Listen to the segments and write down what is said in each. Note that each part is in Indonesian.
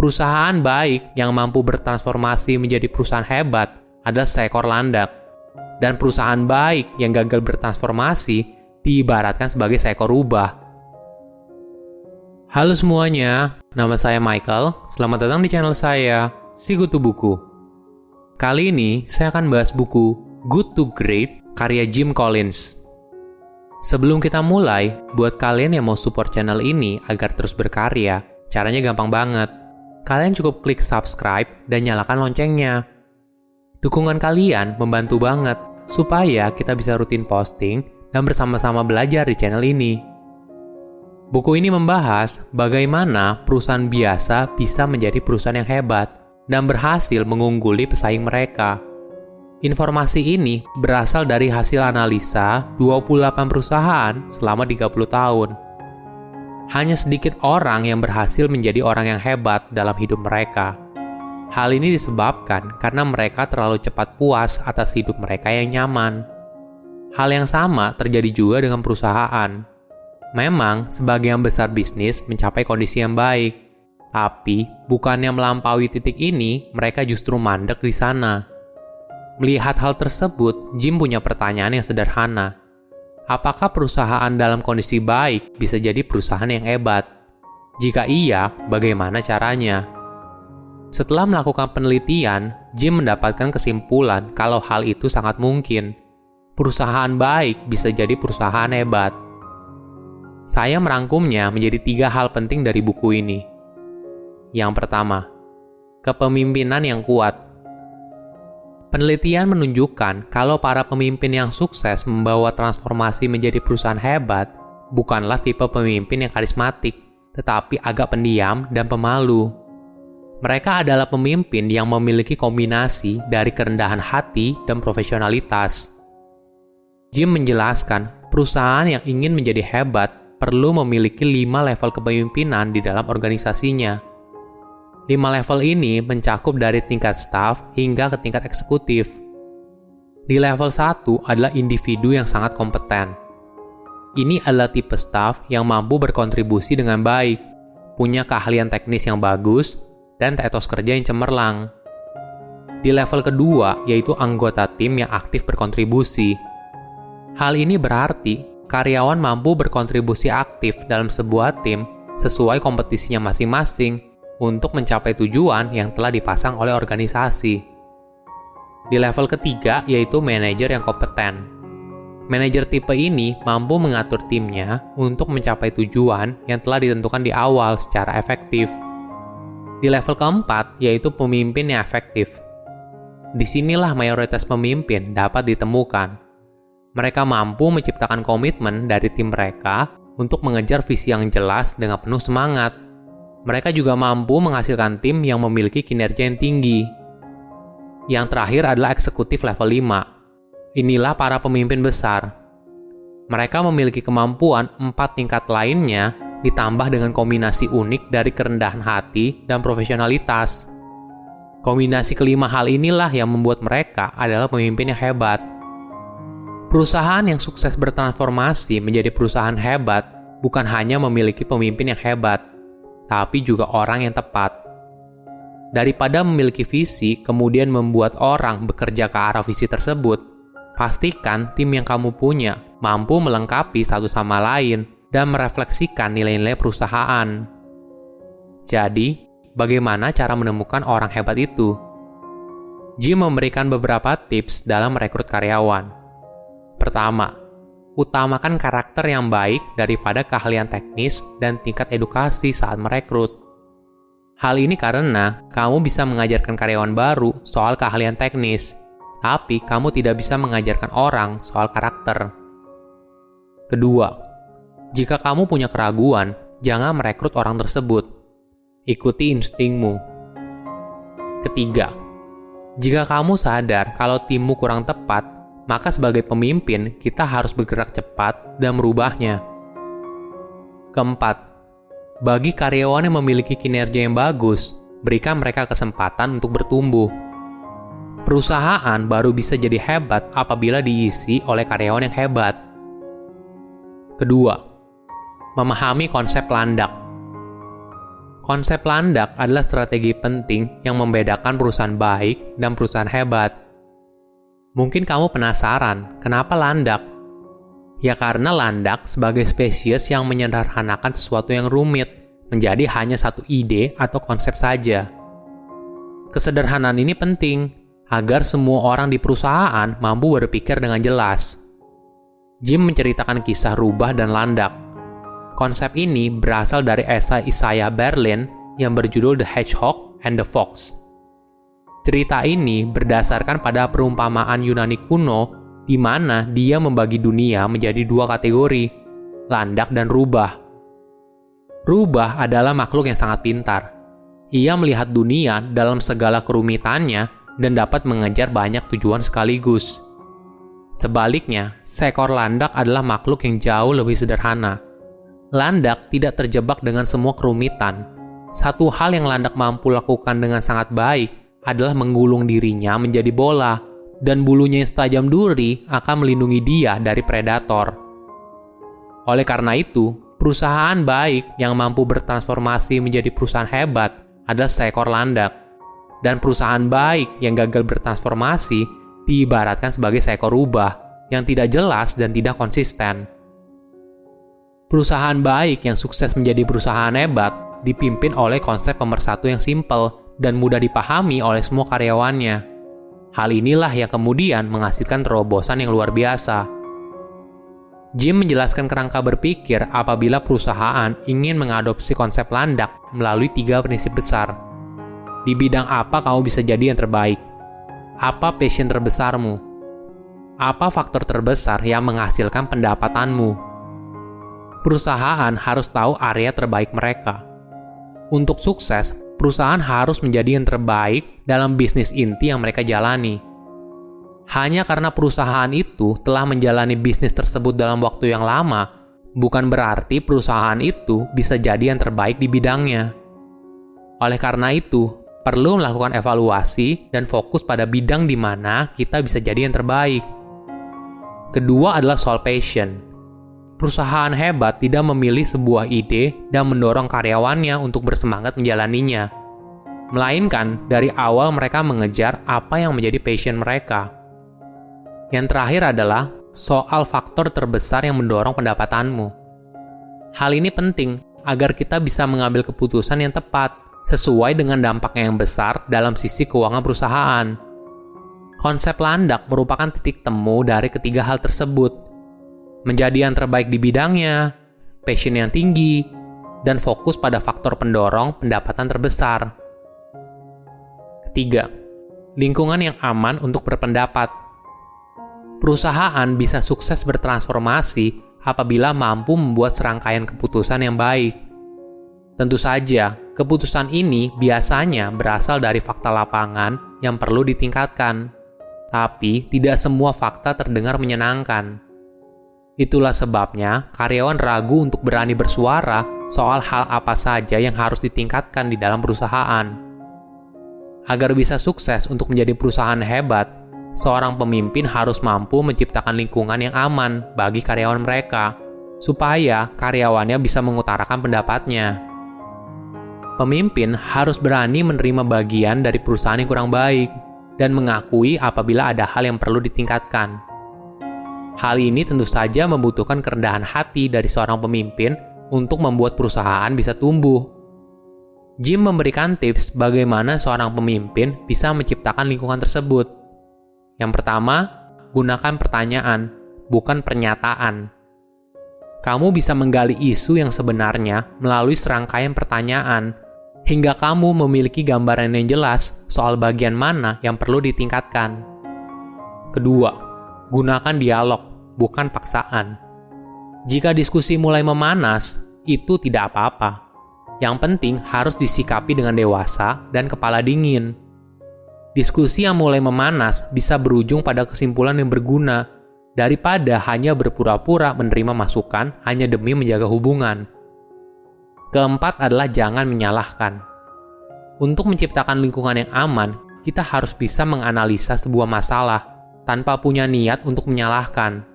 Perusahaan baik yang mampu bertransformasi menjadi perusahaan hebat adalah seekor landak. Dan perusahaan baik yang gagal bertransformasi diibaratkan sebagai seekor rubah. Halo semuanya, nama saya Michael. Selamat datang di channel saya, Sikutu Buku. Kali ini saya akan bahas buku Good to Great karya Jim Collins. Sebelum kita mulai, buat kalian yang mau support channel ini agar terus berkarya, caranya gampang banget. Kalian cukup klik subscribe dan nyalakan loncengnya. Dukungan kalian membantu banget supaya kita bisa rutin posting dan bersama-sama belajar di channel ini. Buku ini membahas bagaimana perusahaan biasa bisa menjadi perusahaan yang hebat dan berhasil mengungguli pesaing mereka. Informasi ini berasal dari hasil analisa 28 perusahaan selama 30 tahun. Hanya sedikit orang yang berhasil menjadi orang yang hebat dalam hidup mereka. Hal ini disebabkan karena mereka terlalu cepat puas atas hidup mereka yang nyaman. Hal yang sama terjadi juga dengan perusahaan. Memang, sebagian besar bisnis mencapai kondisi yang baik. Tapi, bukannya melampaui titik ini, mereka justru mandek di sana. Melihat hal tersebut, Jim punya pertanyaan yang sederhana. Apakah perusahaan dalam kondisi baik bisa jadi perusahaan yang hebat? Jika iya, bagaimana caranya? Setelah melakukan penelitian, Jim mendapatkan kesimpulan kalau hal itu sangat mungkin. Perusahaan baik bisa jadi perusahaan hebat. Saya merangkumnya menjadi 3 hal penting dari buku ini. Yang pertama, kepemimpinan yang kuat. Penelitian menunjukkan kalau para pemimpin yang sukses membawa transformasi menjadi perusahaan hebat bukanlah tipe pemimpin yang karismatik, tetapi agak pendiam dan pemalu. Mereka adalah pemimpin yang memiliki kombinasi dari kerendahan hati dan profesionalitas. Jim menjelaskan, perusahaan yang ingin menjadi hebat perlu memiliki 5 level kepemimpinan di dalam organisasinya. 5 level ini mencakup dari tingkat staf hingga ke tingkat eksekutif. Di level 1 adalah individu yang sangat kompeten. Ini adalah tipe staf yang mampu berkontribusi dengan baik, punya keahlian teknis yang bagus, dan etos kerja yang cemerlang. Di level kedua yaitu anggota tim yang aktif berkontribusi. Hal ini berarti karyawan mampu berkontribusi aktif dalam sebuah tim sesuai kompetisinya masing-masing untuk mencapai tujuan yang telah dipasang oleh organisasi. Di level ketiga yaitu manajer yang kompeten. Manajer tipe ini mampu mengatur timnya untuk mencapai tujuan yang telah ditentukan di awal secara efektif. Di level keempat yaitu pemimpin yang efektif. Disinilah mayoritas pemimpin dapat ditemukan. Mereka mampu menciptakan komitmen dari tim mereka untuk mengejar visi yang jelas dengan penuh semangat. Mereka juga mampu menghasilkan tim yang memiliki kinerja yang tinggi. Yang terakhir adalah eksekutif level 5. Inilah para pemimpin besar. Mereka memiliki kemampuan 4 tingkat lainnya ditambah dengan kombinasi unik dari kerendahan hati dan profesionalitas. Kombinasi kelima hal inilah yang membuat mereka adalah pemimpin yang hebat. Perusahaan yang sukses bertransformasi menjadi perusahaan hebat bukan hanya memiliki pemimpin yang hebat, tapi juga orang yang tepat. Daripada memiliki visi kemudian membuat orang bekerja ke arah visi tersebut, pastikan tim yang kamu punya mampu melengkapi satu sama lain dan merefleksikan nilai-nilai perusahaan. Jadi, bagaimana cara menemukan orang hebat itu? Jim memberikan beberapa tips dalam merekrut karyawan. Pertama, utamakan karakter yang baik daripada keahlian teknis dan tingkat edukasi saat merekrut. Hal ini karena kamu bisa mengajarkan karyawan baru soal keahlian teknis, tapi kamu tidak bisa mengajarkan orang soal karakter. Kedua, jika kamu punya keraguan, jangan merekrut orang tersebut. Ikuti instingmu. Ketiga, jika kamu sadar kalau timmu kurang tepat, maka sebagai pemimpin, kita harus bergerak cepat dan merubahnya. Keempat, bagi karyawan yang memiliki kinerja yang bagus, berikan mereka kesempatan untuk bertumbuh. Perusahaan baru bisa jadi hebat apabila diisi oleh karyawan yang hebat. Kedua, memahami konsep landak. Konsep landak adalah strategi penting yang membedakan perusahaan baik dan perusahaan hebat. Mungkin kamu penasaran, kenapa landak? Ya karena landak sebagai spesies yang menyederhanakan sesuatu yang rumit menjadi hanya satu ide atau konsep saja. Kesederhanaan ini penting agar semua orang di perusahaan mampu berpikir dengan jelas. Jim menceritakan kisah rubah dan landak. Konsep ini berasal dari esai Isaiah Berlin yang berjudul The Hedgehog and the Fox. Cerita ini berdasarkan pada perumpamaan Yunani kuno di mana dia membagi dunia menjadi dua kategori, landak dan rubah. Rubah adalah makhluk yang sangat pintar. Ia melihat dunia dalam segala kerumitannya dan dapat mengejar banyak tujuan sekaligus. Sebaliknya, seekor landak adalah makhluk yang jauh lebih sederhana. Landak tidak terjebak dengan semua kerumitan. Satu hal yang landak mampu lakukan dengan sangat baik adalah menggulung dirinya menjadi bola, dan bulunya yang setajam duri akan melindungi dia dari predator. Oleh karena itu, perusahaan baik yang mampu bertransformasi menjadi perusahaan hebat adalah seekor landak. Dan perusahaan baik yang gagal bertransformasi diibaratkan sebagai seekor rubah yang tidak jelas dan tidak konsisten. Perusahaan baik yang sukses menjadi perusahaan hebat dipimpin oleh konsep pemersatu yang simpel dan mudah dipahami oleh semua karyawannya. Hal inilah yang kemudian menghasilkan terobosan yang luar biasa. Jim menjelaskan kerangka berpikir apabila perusahaan ingin mengadopsi konsep landak melalui 3 prinsip besar. Di bidang apa kamu bisa jadi yang terbaik? Apa passion terbesarmu? Apa faktor terbesar yang menghasilkan pendapatanmu? Perusahaan harus tahu area terbaik mereka. Untuk sukses, perusahaan harus menjadi yang terbaik dalam bisnis inti yang mereka jalani. Hanya karena perusahaan itu telah menjalani bisnis tersebut dalam waktu yang lama, bukan berarti perusahaan itu bisa jadi yang terbaik di bidangnya. Oleh karena itu, perlu melakukan evaluasi dan fokus pada bidang di mana kita bisa jadi yang terbaik. Kedua adalah soal passion. Perusahaan hebat tidak memilih sebuah ide dan mendorong karyawannya untuk bersemangat menjalaninya. Melainkan, dari awal mereka mengejar apa yang menjadi passion mereka. Yang terakhir adalah soal faktor terbesar yang mendorong pendapatanmu. Hal ini penting agar kita bisa mengambil keputusan yang tepat, sesuai dengan dampaknya yang besar dalam sisi keuangan perusahaan. Konsep landak merupakan titik temu dari ketiga hal tersebut. Menjadi yang terbaik di bidangnya, passion yang tinggi, dan fokus pada faktor pendorong pendapatan terbesar. Ketiga, lingkungan yang aman untuk berpendapat. Perusahaan bisa sukses bertransformasi apabila mampu membuat serangkaian keputusan yang baik. Tentu saja, keputusan ini biasanya berasal dari fakta lapangan yang perlu ditingkatkan. Tapi, tidak semua fakta terdengar menyenangkan. Itulah sebabnya karyawan ragu untuk berani bersuara soal hal apa saja yang harus ditingkatkan di dalam perusahaan. Agar bisa sukses untuk menjadi perusahaan hebat, seorang pemimpin harus mampu menciptakan lingkungan yang aman bagi karyawan mereka, supaya karyawannya bisa mengutarakan pendapatnya. Pemimpin harus berani menerima bagian dari perusahaan yang kurang baik, dan mengakui apabila ada hal yang perlu ditingkatkan. Hal ini tentu saja membutuhkan kerendahan hati dari seorang pemimpin untuk membuat perusahaan bisa tumbuh. Jim memberikan tips bagaimana seorang pemimpin bisa menciptakan lingkungan tersebut. Yang pertama, gunakan pertanyaan, bukan pernyataan. Kamu bisa menggali isu yang sebenarnya melalui serangkaian pertanyaan, hingga kamu memiliki gambaran yang jelas soal bagian mana yang perlu ditingkatkan. Kedua, gunakan dialog, bukan paksaan. Jika diskusi mulai memanas, itu tidak apa-apa. Yang penting harus disikapi dengan dewasa dan kepala dingin. Diskusi yang mulai memanas bisa berujung pada kesimpulan yang berguna, daripada hanya berpura-pura menerima masukan hanya demi menjaga hubungan. Keempat adalah jangan menyalahkan. Untuk menciptakan lingkungan yang aman, kita harus bisa menganalisa sebuah masalah tanpa punya niat untuk menyalahkan.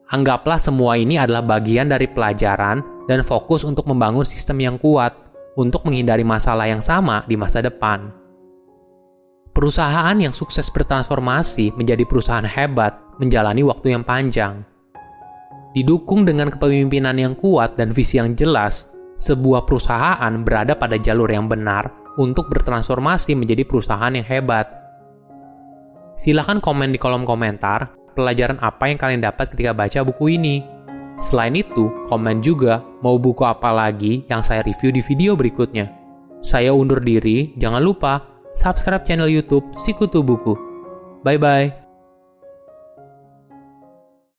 Anggaplah semua ini adalah bagian dari pelajaran dan fokus untuk membangun sistem yang kuat, untuk menghindari masalah yang sama di masa depan. Perusahaan yang sukses bertransformasi menjadi perusahaan hebat menjalani waktu yang panjang. Didukung dengan kepemimpinan yang kuat dan visi yang jelas, sebuah perusahaan berada pada jalur yang benar untuk bertransformasi menjadi perusahaan yang hebat. Silahkan komen di kolom komentar pelajaran apa yang kalian dapat ketika baca buku ini. Selain itu, komen juga mau buku apa lagi yang saya review di video berikutnya. Saya undur diri, jangan lupa subscribe channel YouTube Sikutu Buku. Bye-bye.